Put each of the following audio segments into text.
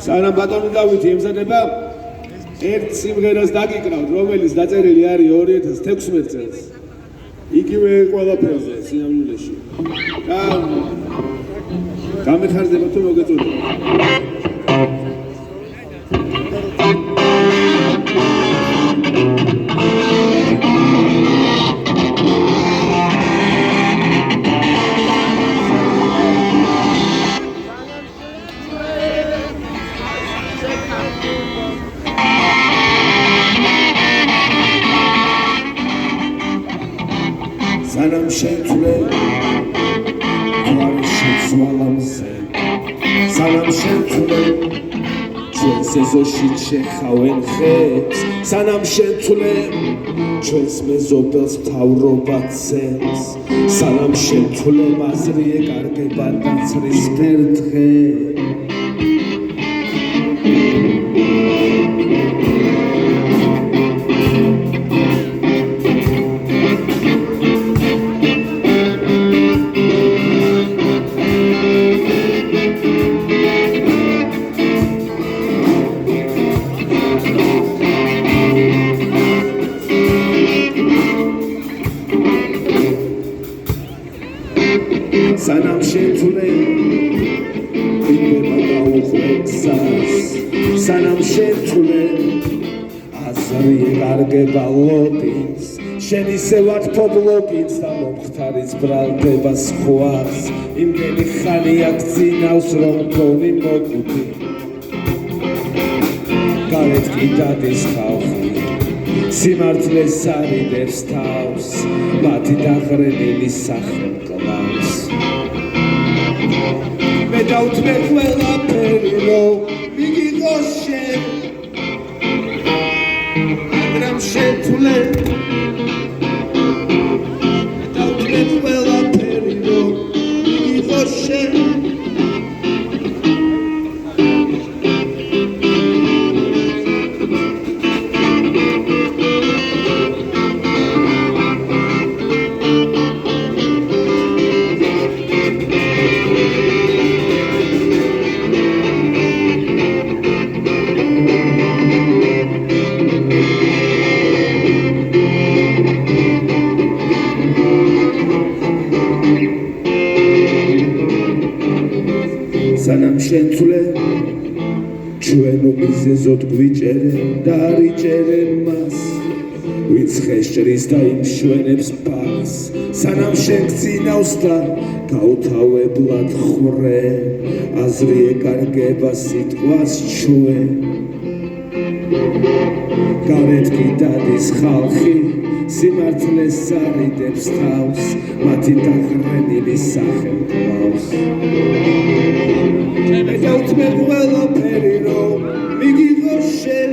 სანამ ბატონი დავითი ემზადება ერთ სიმღერას დაგიკრავთ, რომელიც დაწერილი არის 2016 წელს. იგივე ყველაფერზე სინამდვილეში. გამეხარდება თუ მოგეწოდება. სანამ შეცვლე გვარი შეცვალამზე სანამ შეცვლე ჩვენს ეზოში შეხავენ ხებს სანამ შეცვლე ჩვენს მეზობელს მთავრობა ცემს სანამ შეცვლე მაზრი ეკარგება დაცრის ფერთხე სანამ შეცვლე იქნება გაუხვექსას სანამ შეცვლე აზრი ეკარგება ლოგინს შენ ისე ვარ ფობლოგინს და მომხდარის ბრალდება სხვას იმდენი ხანია გძინავს რომ გონი მოგუდი გარეთ კი დადის ხალხი სიმართლეს არიდებს თავს მათი დახრენილი სახე კლავს მე დავთმე ყველაფერი რომ მიგიღო შენ მაგრამ შეცვლე მე დავთმე ყველაფერი რომ მიგიღო შენ სანამ შეცვლე ჩვენო მიზეზოდ გვიჭერენ და არიჭერენ მას ვინც ხეშჭრის და იმშვენებს ფარს სანამ შენ გძინავს და გაუთავებლად ხრე აზრი ეკარგება სიტყვას ჩვენ გარეთ კი დადის ხალხი სიმართლეს არიდებს თავს მათი დახრენილი სახე კლავს მე დავთმე ყველაფერი რომ მიგიღო შენ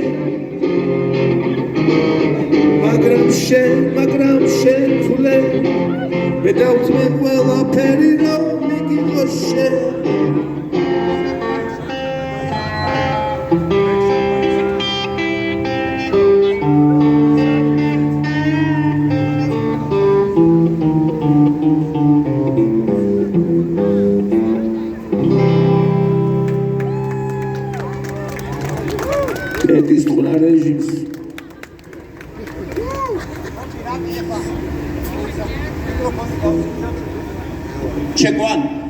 მაგრამ შეცვლე მე დავთმე ყველაფერი რომ მიგიღო შენ ეთის ტყნა რეჟიმს Check one.